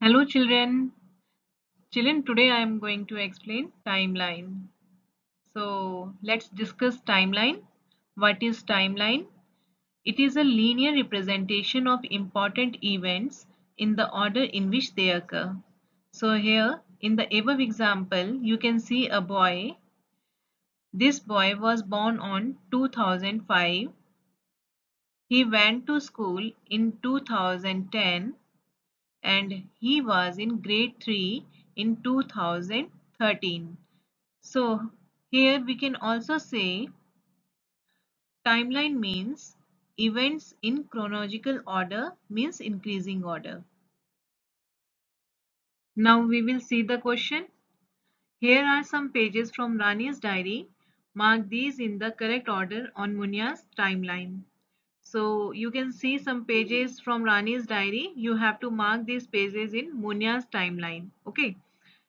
Hello children. Children, today I am going to explain timeline. So let's discuss timeline. What is timeline? It is a linear representation of important events in the order in which they occur. So here in the above example, you can see a boy. This boy was born on 2005. He went to school in 2010 and he was in grade 3 in 2013. So here we can also say timeline means events in chronological order means increasing order. Now we will see the question. Here are some pages from Rani's diary. Mark these in the correct order on Munia's timeline. So you can see some pages from Rani's diary. You have to mark these pages in Munia's timeline. Okay.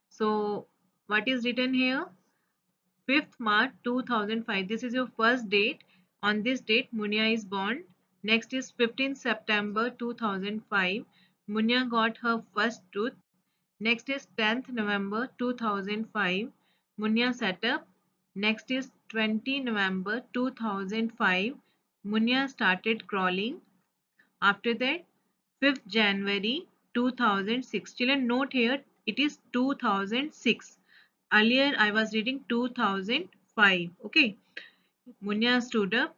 So what is written here? 5th March 2005. This is your first date. On this date, Munya is born. Next is 15th September 2005. Munya got her first tooth. Next is 10th November 2005. Munya sat up. Next is 20 November 2005. Munya started crawling. After that, 5th January 2006. Children, note here it is 2006. Earlier I was reading 2005. Okay. Munya stood up.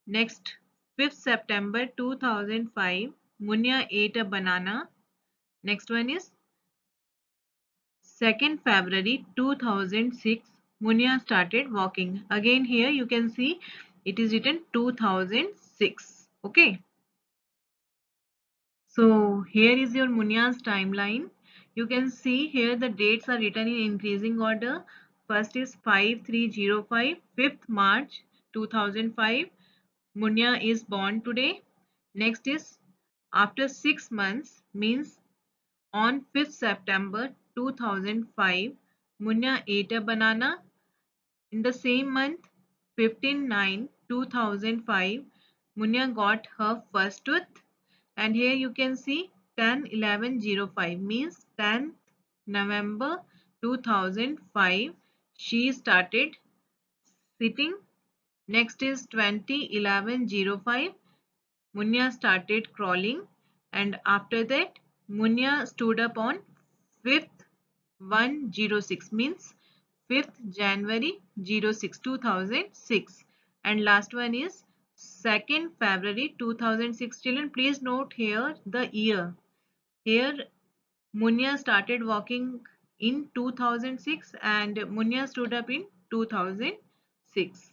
Next, 5th September 2005. Munya ate a banana. Next one is 2nd February 2006. Munya started walking. Again here you can see it is written 2006. Okay. So here is your Munya's timeline. You can see here the dates are written in increasing order. First is 5305, 5th March 2005. Munya is born today. Next is after 6 months means on 5th September 2005. Munya ate a banana. In the same month 15/9/2005, Munya got her first tooth. And here you can see 10/11/05 means 10th November 2005 she started sitting. Next is 20/11/05 Munya started crawling, and after that Munya stood up on 5th 1/06 means 5th January 06 2006, and last one is 2nd February 2006. Children, please note here the year. Here Munya started walking in 2006 and Munya stood up in 2006.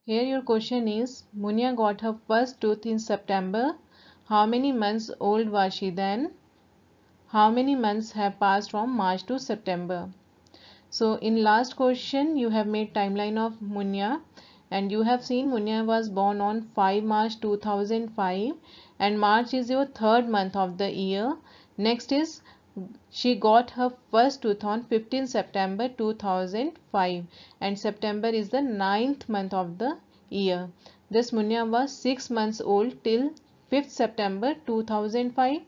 Here your question is, Munya got her first tooth in September. How many months old was she then? How many months have passed from March to September? So in last question you have made timeline of Munya, and you have seen Munya was born on 5 March 2005 and March is your third month of the year. Next is she got her first tooth on 15 September 2005 and September is the ninth month of the year. This Munya was 6 months old till 5th September 2005.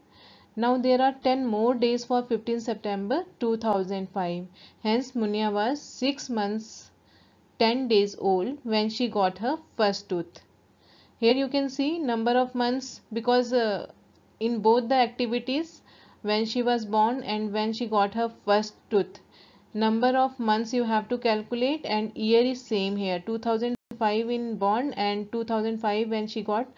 Now there are 10 more days for 15 September 2005. Hence Munya was 6 months 10 days old when she got her first tooth. Here you can see number of months because in both the activities when she was born and when she got her first tooth, number of months you have to calculate and year is same here, 2005 in born and 2005 when she got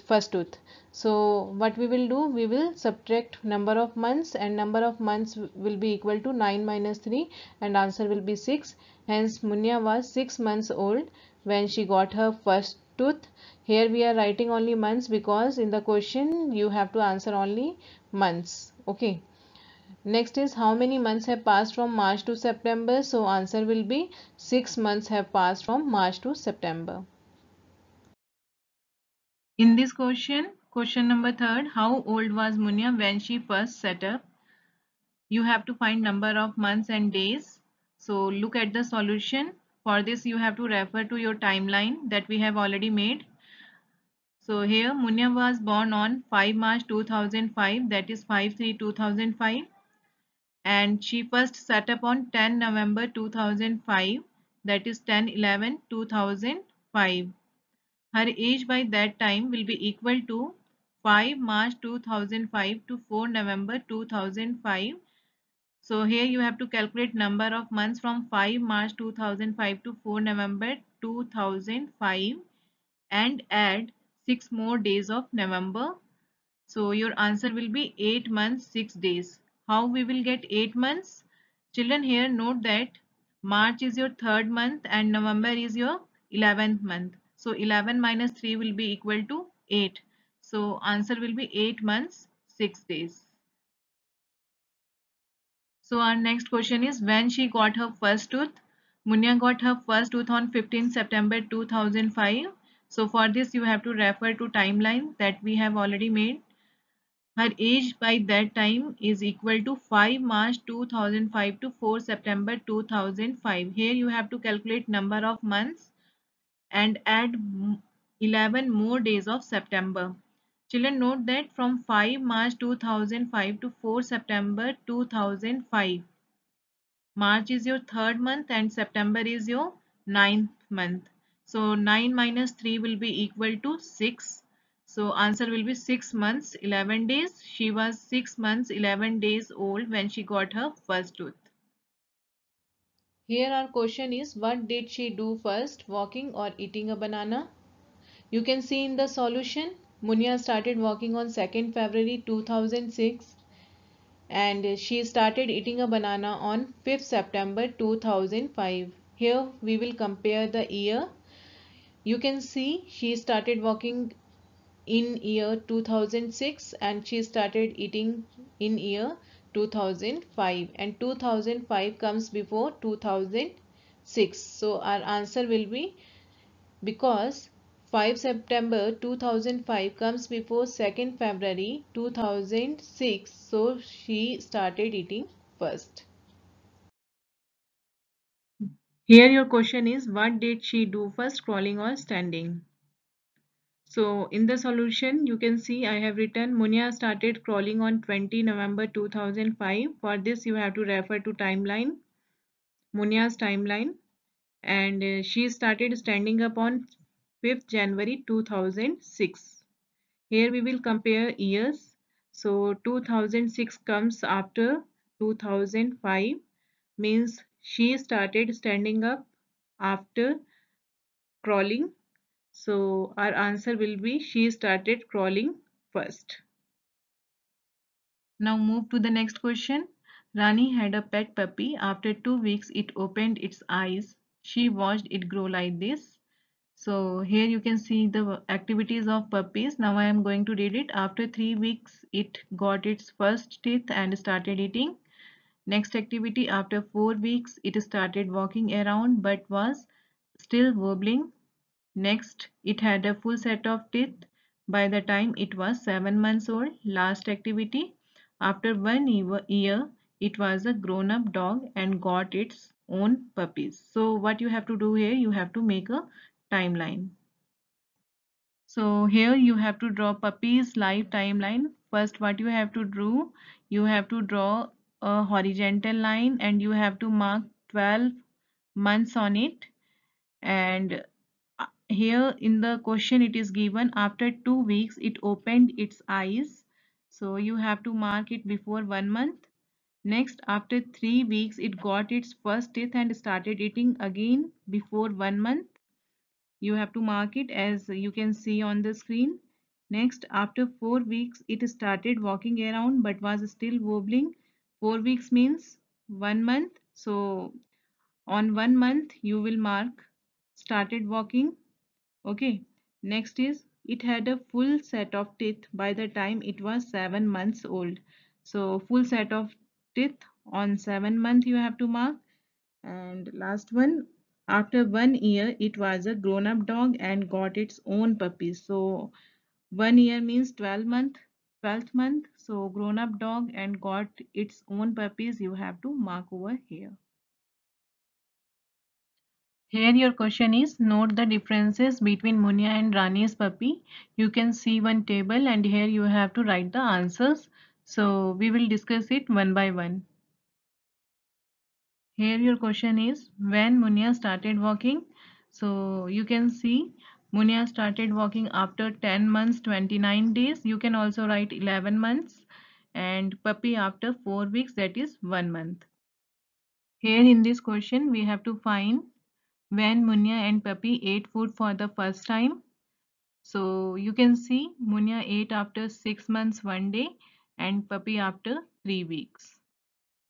first tooth. So what we will do, we will subtract number of months and number of months will be equal to 9 minus 3 and answer will be 6. Hence Munya was 6 months old when she got her first tooth. Here we are writing only months because in the question you have to answer only months. Okay. Next is how many months have passed from March to September. So answer will be 6 months have passed from March to September. In this question number 3, how old was Munya when she first set up? You have to find number of months and days. So look at the solution. For this you have to refer to your timeline that we have already made. So here Munya was born on 5 March 2005, that is 5/3/2005, and she first set up on 10 November 2005, that is 10/11/2005. Her age by that time will be equal to 5 March 2005 to 4 November 2005. So here you have to calculate number of months from 5 March 2005 to 4 November 2005 and add 6 more days of November. So your answer will be 8 months 6 days. How we will get 8 months? Children, here note that March is your third month and November is your 11th month. So 11 minus 3 will be equal to 8. So answer will be 8 months 6 days. So our next question is, when she got her first tooth? Munya got her first tooth on 15 September 2005. So for this you have to refer to timeline that we have already made. Her age by that time is equal to 5 March 2005 to 4 September 2005. Here you have to calculate number of months and add 11 more days of September. Children, note that from 5 March 2005 to 4 September 2005, March is your third month and September is your ninth month. So 9 minus 3 will be equal to 6. So answer will be 6 months 11 days. She was 6 months 11 days old when she got her first tooth. Here our question is, what did she do first, walking or eating a banana? You can see in the solution, Munya started walking on 2nd February 2006 and she started eating a banana on 5th September 2005. Here we will compare the year. You can see she started walking in year 2006 and she started eating in year 2005, and 2005 comes before 2006. So our answer will be, because 5 September 2005 comes before 2nd February 2006, so she started eating first. Here your question is, what did she do first, crawling or standing? So in the solution you can see I have written Munya started crawling on 20 November 2005. For this you have to refer to timeline, Munya's timeline, and she started standing up on 5th January 2006. Here we will compare years. So 2006 comes after 2005, means she started standing up after crawling. So our answer will be, she started crawling first. Now move to the next question. Rani had a pet puppy. After 2 weeks it opened its eyes. She watched it grow like this. So here you can see the activities of puppies. Now I am going to read it. After 3 weeks, it got its first teeth and started eating. Next activity, after 4 weeks, it started walking around but was still wobbling. Next, it had a full set of teeth by the time it was 7 months old. Last activity, after 1 year, it was a grown-up dog and got its own puppies. So what you have to do here, you have to make a timeline. So here you have to draw puppy's life timeline. First, what you have to do, you have to draw a horizontal line and you have to mark 12 months on it. And here in the question it is given after 2 weeks it opened its eyes. So you have to mark it before 1 month. Next, after 3 weeks it got its first teeth and started eating again before 1 month. You have to mark it as you can see on the screen. Next, after 4 weeks it started walking around but was still wobbling. 4 weeks means 1 month. So on 1 month you will mark started walking. Okay. Next is, it had a full set of teeth by the time it was 7 months old. So full set of teeth on 7 month you have to mark. And last one, after 1 year, it was a grown-up dog and got its own puppy. So 1 year means 12 month, 12th month. So grown-up dog and got its own puppies. You have to mark over here. Here your question is, note the differences between Munya and Rani's puppy. You can see one table and here you have to write the answers. So we will discuss it one by one. Here your question is, when Munya started walking. So you can see Munya started walking after 10 months 29 days. You can also write 11 months, and puppy after 4 weeks, that is 1 month. Here in this question we have to find when Munya and puppy ate food for the first time. So you can see Munya ate after 6 months 1 day and puppy after 3 weeks.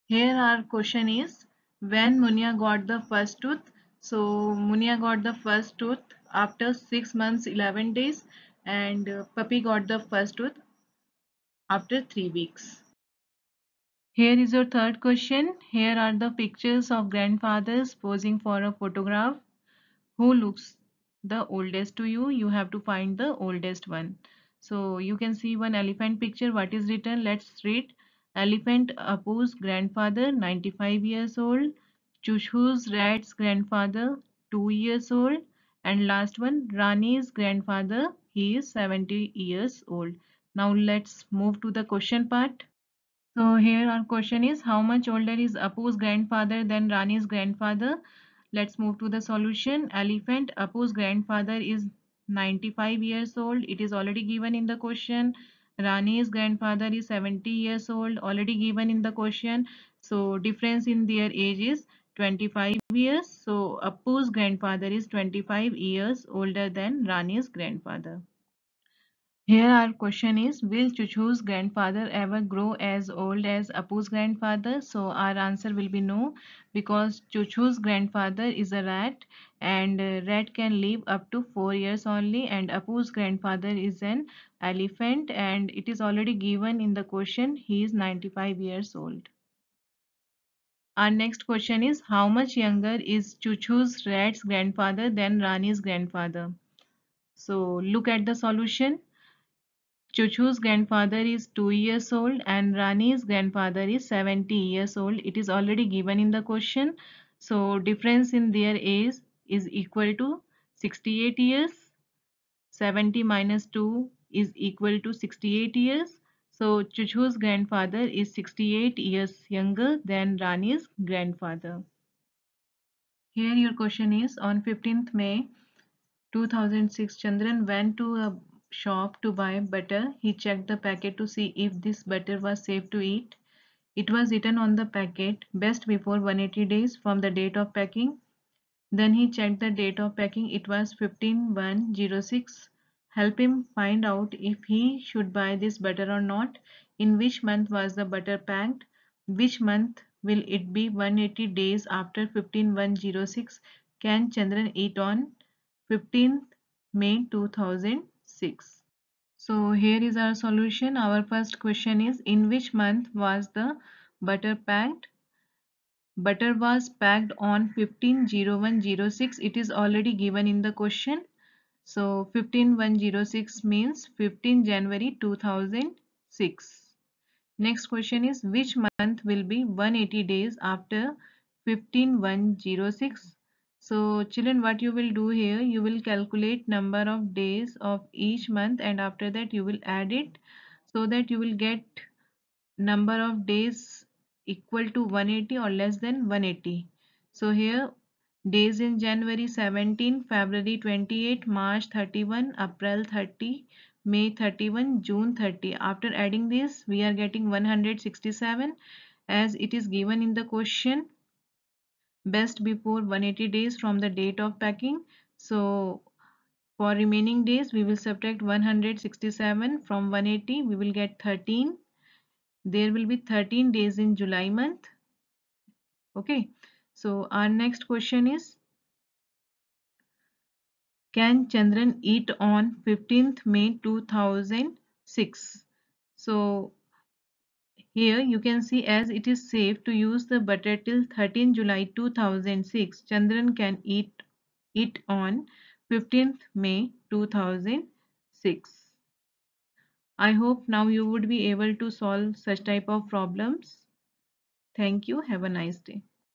Here our question is, when Munya got the first tooth. So Munya got the first tooth after 6 months 11 days and puppy got the first tooth after 3 weeks. Here is your third question. Here are the pictures of grandfathers posing for a photograph. Who looks the oldest to you? You have to find the oldest one. So you can see one elephant picture. What is written? Let's read. Elephant Apu's grandfather 95 years old. Chushu's rat's grandfather 2 years old. And last one, Rani's grandfather, he is 70 years old. Now let's move to the question part. So here our question is, how much older is Apu's grandfather than Rani's grandfather? Let's move to the solution. Elephant Apu's grandfather is 95 years old. It is already given in the question. Rani's grandfather is 70 years old, already given in the question. So difference in their age is 25 years. So Apu's grandfather is 25 years older than Rani's grandfather. Here our question is, will Chuchu's grandfather ever grow as old as Apu's grandfather? So our answer will be no, because Chuchu's grandfather is a rat and rat can live up to 4 years only, and Apu's grandfather is an elephant and it is already given in the question, he is 95 years old. Our next question is, how much younger is Chuchu's rat's grandfather than Rani's grandfather? So look at the solution. Chuchu's grandfather is 2 years old and Rani's grandfather is 70 years old. It is already given in the question. So difference in their age is equal to 68 years. 70 minus 2 is equal to 68 years. So Chuchu's grandfather is 68 years younger than Rani's grandfather. Here your question is, on 15th May 2006, Chandran went to a shop to buy butter. He checked the packet to see if this butter was safe to eat. It was written on the packet, best before 180 days from the date of packing. Then he checked the date of packing. It was 15/1/06. Help him find out if he should buy this butter or not. In which month was the butter packed? Which month will it be 180 days after 15/1/06? Can Chandran eat on 15th May 2006? So here is our solution. Our first question is, in which month was the butter packed? Butter was packed on 15/01/06. It is already given in the question. So 15/1/06 means 15 January 2006. Next question is, which month will be 180 days after 15/1/06? So children, what you will do here, you will calculate number of days of each month and after that you will add it so that you will get number of days equal to 180 or less than 180. So here days in January 17, February 28, March 31, April 30, May 31, June 30. After adding this, we are getting 167 as it is given in the question, best before 180 days from the date of packing. So for remaining days, we will subtract 167 from 180. We will get 13. There will be 13 days in July month. Okay. So our next question is, can Chandran eat on 15th May 2006? So here you can see, as it is safe to use the butter till 13 July 2006, Chandran can eat it on 15th May 2006. I hope now you would be able to solve such type of problems. Thank you. Have a nice day.